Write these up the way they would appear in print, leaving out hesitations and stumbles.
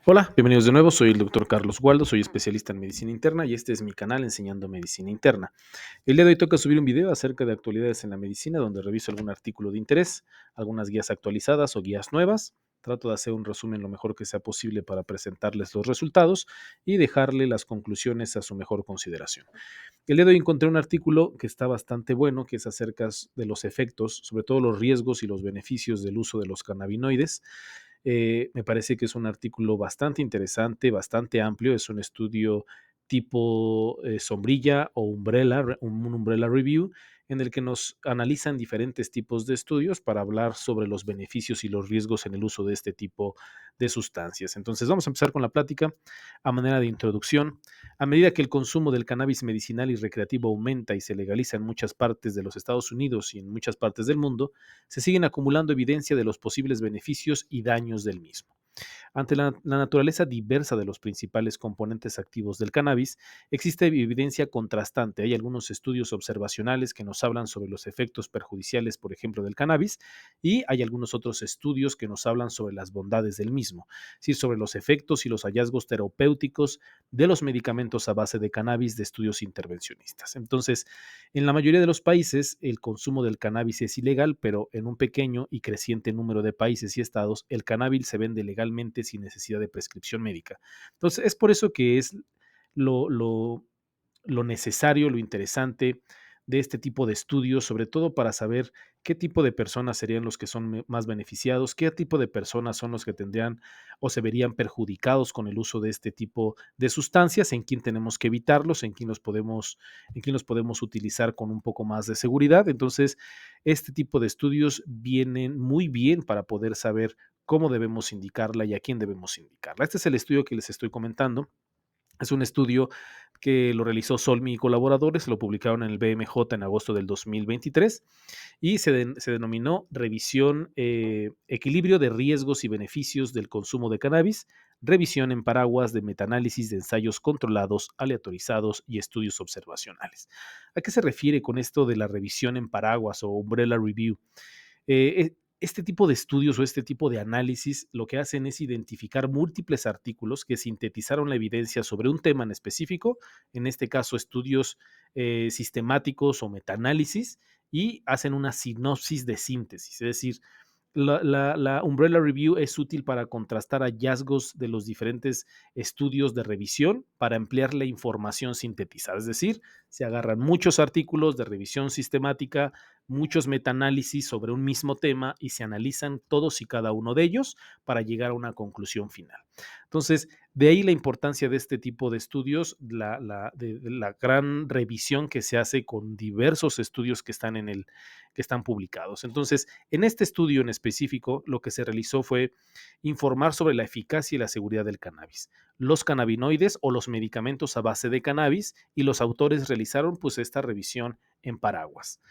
Hola, bienvenidos de nuevo. Soy el doctor Carlos Waldo, soy especialista en medicina interna y este es mi canal Enseñando Medicina Interna. El día de hoy toca subir un video acerca de actualidades en la medicina donde reviso algún artículo de interés, algunas guías actualizadas o guías nuevas. Trato de hacer un resumen lo mejor que sea posible para presentarles los resultados y dejarle las conclusiones a su mejor consideración. El día de hoy encontré un artículo que está bastante bueno, que es acerca de los efectos, sobre todo los riesgos y los beneficios del uso de los cannabinoides. Me parece que es un artículo bastante interesante, bastante amplio. Es un estudio tipo sombrilla o un umbrella review, en el que nos analizan diferentes tipos de estudios para hablar sobre los beneficios y los riesgos en el uso de este tipo de sustancias. Entonces, vamos a empezar con la plática a manera de introducción. A medida que el consumo del cannabis medicinal y recreativo aumenta y se legaliza en muchas partes de los Estados Unidos y en muchas partes del mundo, se siguen acumulando evidencia de los posibles beneficios y daños del mismo. Ante la naturaleza diversa de los principales componentes activos del cannabis, existe evidencia contrastante. Hay algunos estudios observacionales que nos hablan sobre los efectos perjudiciales, por ejemplo, del cannabis, y hay algunos otros estudios que nos hablan sobre las bondades del mismo, es decir, sobre los efectos y los hallazgos terapéuticos de los medicamentos a base de cannabis de estudios intervencionistas. Entonces, en la mayoría de los países, el consumo del cannabis es ilegal, pero en un pequeño y creciente número de países y estados, el cannabis se vende legalmente sin necesidad de prescripción médica. Entonces, es por eso que es lo, lo, lo necesario, lo interesante de este tipo de estudios, sobre todo para saber qué tipo de personas serían los que son más beneficiados, qué tipo de personas son los que tendrían o se verían perjudicados con el uso de este tipo de sustancias, en quién tenemos que evitarlos, en quién los podemos utilizar con un poco más de seguridad. Entonces, este tipo de estudios vienen muy bien para poder saber cómo debemos indicarla y a quién debemos indicarla. Este es el estudio que les estoy comentando. Es un estudio que lo realizó Solmi y colaboradores, lo publicaron en el BMJ en agosto del 2023 y se denominó Revisión, Equilibrio de riesgos y beneficios del consumo de cannabis, revisión en paraguas de metaanálisis de ensayos controlados, aleatorizados y estudios observacionales. ¿A qué se refiere con esto de la revisión en paraguas o umbrella review? Este tipo de estudios o este tipo de análisis lo que hacen es identificar múltiples artículos que sintetizaron la evidencia sobre un tema en específico, en este caso estudios sistemáticos o metaanálisis, y hacen una sinopsis de síntesis, es decir, la Umbrella Review es útil para contrastar hallazgos de los diferentes estudios de revisión para ampliar la información sintetizada. Es decir, se agarran muchos artículos de revisión sistemática, muchos metaanálisis sobre un mismo tema y se analizan todos y cada uno de ellos para llegar a una conclusión final. Entonces, de ahí la importancia de este tipo de estudios, de la gran revisión que se hace con diversos estudios que están publicados. Entonces, en este estudio en específico, lo que se realizó fue informar sobre la eficacia y la seguridad del cannabis, los cannabinoides o los medicamentos a base de cannabis, y los autores realizaron pues esta revisión en paraguas.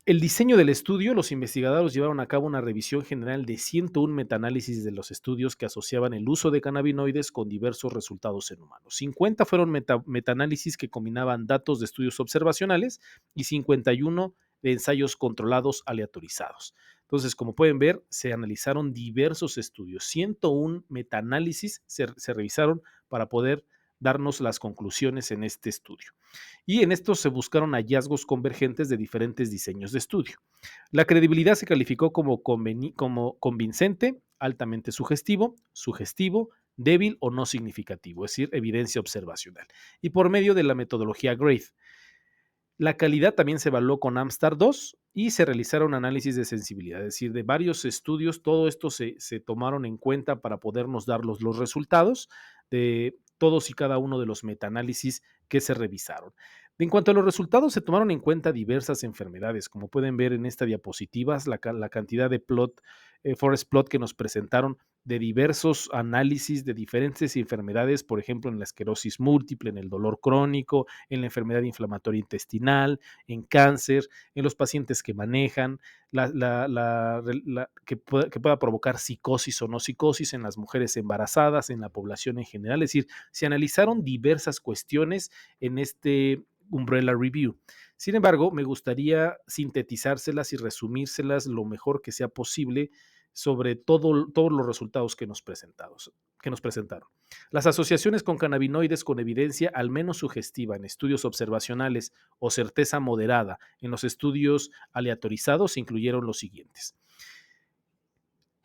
El diseño del estudio, los investigadores llevaron a cabo una revisión general de 101 metaanálisis de los estudios que asociaban el uso de cannabinoides con diversos resultados en humanos. 50 fueron metaanálisis que combinaban datos de estudios observacionales y 51 de ensayos controlados aleatorizados. Entonces, como pueden ver, se analizaron diversos estudios. 101 metaanálisis se revisaron para poder darnos las conclusiones en este estudio. Y en estos se buscaron hallazgos convergentes de diferentes diseños de estudio. La credibilidad se calificó como convincente, altamente sugestivo, débil o no significativo, es decir, evidencia observacional. Y por medio de la metodología GRADE. La calidad también se evaluó con Amstar 2 y se realizaron análisis de sensibilidad, es decir, de varios estudios, todo esto se tomaron en cuenta para podernos dar los resultados de todos y cada uno de los metaanálisis que se revisaron. En cuanto a los resultados, se tomaron en cuenta diversas enfermedades, como pueden ver en esta diapositiva, la cantidad de forest plot que nos presentaron de diversos análisis de diferentes enfermedades, por ejemplo, en la esclerosis múltiple, en el dolor crónico, en la enfermedad inflamatoria intestinal, en cáncer, en los pacientes que manejan, que pueda provocar psicosis o no psicosis en las mujeres embarazadas, en la población en general. Es decir, se analizaron diversas cuestiones en este Umbrella Review. Sin embargo, me gustaría sintetizárselas y resumírselas lo mejor que sea posible sobre todos los resultados que nos presentamos. que nos presentaron. Las asociaciones con cannabinoides con evidencia al menos sugestiva en estudios observacionales o certeza moderada en los estudios aleatorizados incluyeron los siguientes: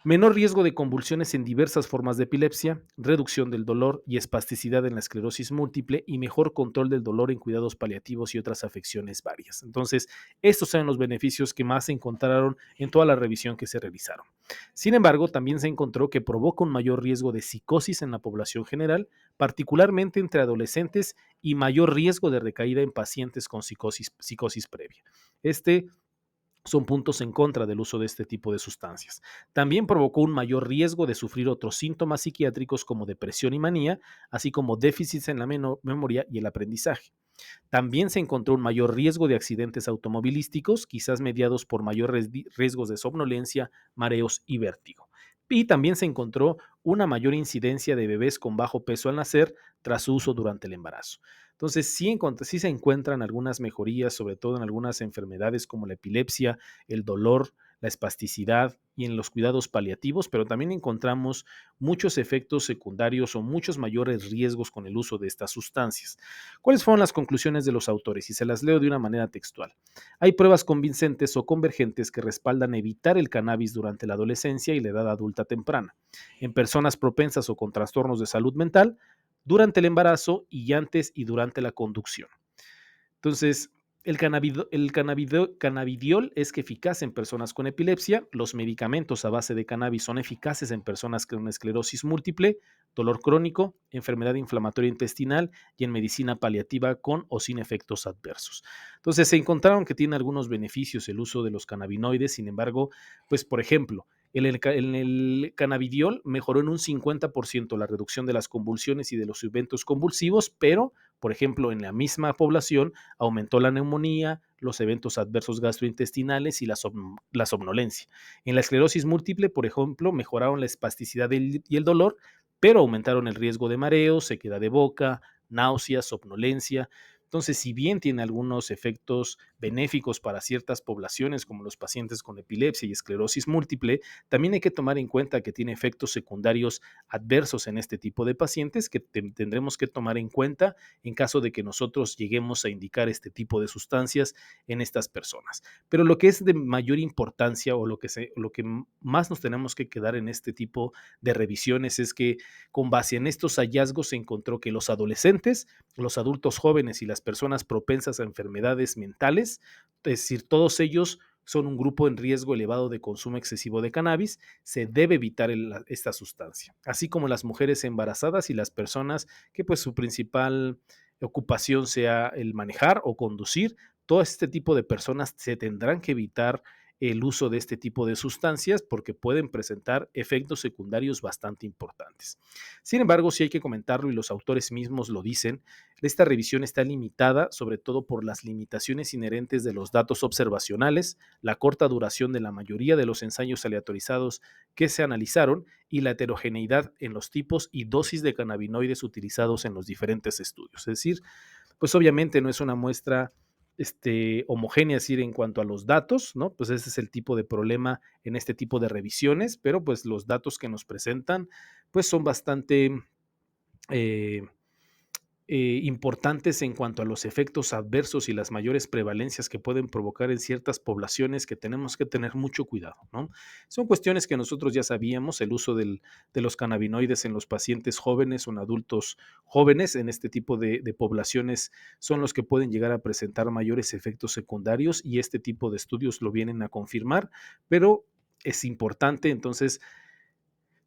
menor riesgo de convulsiones en diversas formas de epilepsia, reducción del dolor y espasticidad en la esclerosis múltiple y mejor control del dolor en cuidados paliativos y otras afecciones varias. Entonces, estos eran los beneficios que más se encontraron en toda la revisión que se realizaron. Sin embargo, también se encontró que provoca un mayor riesgo de psicosis en la población general, particularmente entre adolescentes, y mayor riesgo de recaída en pacientes con psicosis previa. Este son puntos en contra del uso de este tipo de sustancias. También provocó un mayor riesgo de sufrir otros síntomas psiquiátricos como depresión y manía, así como déficits en la memoria y el aprendizaje. También se encontró un mayor riesgo de accidentes automovilísticos, quizás mediados por mayores riesgos de somnolencia, mareos y vértigo. Y también se encontró una mayor incidencia de bebés con bajo peso al nacer tras su uso durante el embarazo. Entonces, sí se encuentran algunas mejorías, sobre todo en algunas enfermedades como la epilepsia, el dolor, la espasticidad y en los cuidados paliativos, pero también encontramos muchos efectos secundarios o muchos mayores riesgos con el uso de estas sustancias. ¿Cuáles fueron las conclusiones de los autores? Y se las leo de una manera textual. Hay pruebas convincentes o convergentes que respaldan evitar el cannabis durante la adolescencia y la edad adulta temprana, en personas propensas o con trastornos de salud mental, durante el embarazo y antes y durante la conducción. Entonces, cannabidiol es eficaz en personas con epilepsia, los medicamentos a base de cannabis son eficaces en personas con esclerosis múltiple, dolor crónico, enfermedad inflamatoria intestinal y en medicina paliativa con o sin efectos adversos. Entonces, se encontraron que tiene algunos beneficios el uso de los cannabinoides, sin embargo, pues por ejemplo, el cannabidiol mejoró en un 50% la reducción de las convulsiones y de los eventos convulsivos, pero, por ejemplo, en la misma población aumentó la neumonía, los eventos adversos gastrointestinales y la somnolencia. En la esclerosis múltiple, por ejemplo, mejoraron la espasticidad y el dolor, pero aumentaron el riesgo de mareo, sequedad de boca, náuseas, somnolencia. Entonces, si bien tiene algunos efectos benéficos para ciertas poblaciones, como los pacientes con epilepsia y esclerosis múltiple, también hay que tomar en cuenta que tiene efectos secundarios adversos en este tipo de pacientes que tendremos que tomar en cuenta en caso de que nosotros lleguemos a indicar este tipo de sustancias en estas personas. Pero lo que es de mayor importancia o lo que más nos tenemos que quedar en este tipo de revisiones es que con base en estos hallazgos se encontró que los adolescentes, los adultos jóvenes y las personas propensas a enfermedades mentales, es decir, todos ellos son un grupo en riesgo elevado de consumo excesivo de cannabis, se debe evitar esta sustancia, así como las mujeres embarazadas y las personas que pues su principal ocupación sea el manejar o conducir. Todo este tipo de personas se tendrán que evitar el uso de este tipo de sustancias porque pueden presentar efectos secundarios bastante importantes. Sin embargo, sí hay que comentarlo y los autores mismos lo dicen, esta revisión está limitada sobre todo por las limitaciones inherentes de los datos observacionales, la corta duración de la mayoría de los ensayos aleatorizados que se analizaron y la heterogeneidad en los tipos y dosis de cannabinoides utilizados en los diferentes estudios. Es decir, pues obviamente no es una muestra homogénea, es decir, en cuanto a los datos, ¿no? Pues ese es el tipo de problema en este tipo de revisiones, pero pues los datos que nos presentan, pues son bastante eh, importantes en cuanto a los efectos adversos y las mayores prevalencias que pueden provocar en ciertas poblaciones que tenemos que tener mucho cuidado, ¿no? Son cuestiones que nosotros ya sabíamos, el uso de los cannabinoides en los pacientes jóvenes o en adultos jóvenes, en este tipo de poblaciones, son los que pueden llegar a presentar mayores efectos secundarios y este tipo de estudios lo vienen a confirmar, pero es importante entonces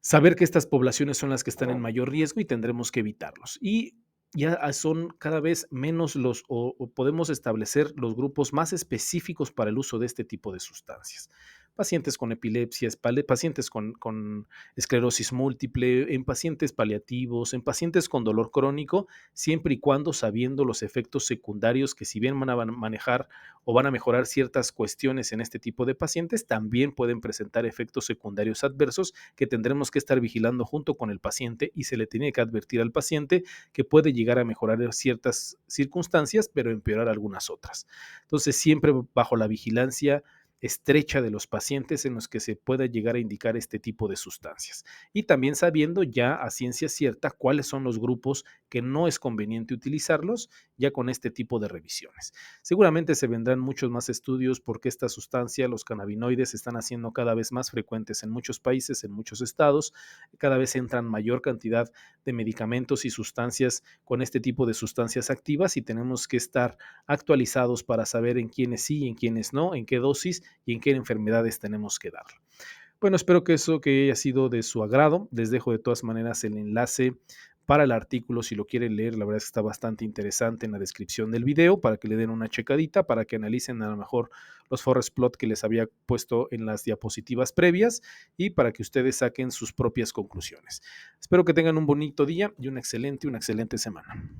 saber que estas poblaciones son las que están en mayor riesgo y tendremos que evitarlos. Y ya son cada vez menos o podemos establecer los grupos más específicos para el uso de este tipo de sustancias. Pacientes con epilepsia, pacientes con esclerosis múltiple, en pacientes paliativos, en pacientes con dolor crónico, siempre y cuando sabiendo los efectos secundarios que si bien van a manejar o van a mejorar ciertas cuestiones en este tipo de pacientes, también pueden presentar efectos secundarios adversos que tendremos que estar vigilando junto con el paciente y se le tiene que advertir al paciente que puede llegar a mejorar en ciertas circunstancias, pero empeorar algunas otras. Entonces, siempre bajo la vigilancia estrecha de los pacientes en los que se pueda llegar a indicar este tipo de sustancias. Y también sabiendo ya a ciencia cierta cuáles son los grupos que no es conveniente utilizarlos ya con este tipo de revisiones. Seguramente se vendrán muchos más estudios porque esta sustancia, los cannabinoides, se están haciendo cada vez más frecuentes en muchos países, en muchos estados. Cada vez entran mayor cantidad de medicamentos y sustancias con este tipo de sustancias activas y tenemos que estar actualizados para saber en quiénes sí, en quiénes no, en qué dosis y en qué enfermedades tenemos que darlo. Bueno, espero que eso que haya sido de su agrado. Les dejo de todas maneras el enlace para el artículo si lo quieren leer. La verdad es que está bastante interesante en la descripción del video para que le den una checadita, para que analicen a lo mejor los forest plot que les había puesto en las diapositivas previas y para que ustedes saquen sus propias conclusiones. Espero que tengan un bonito día y una excelente semana.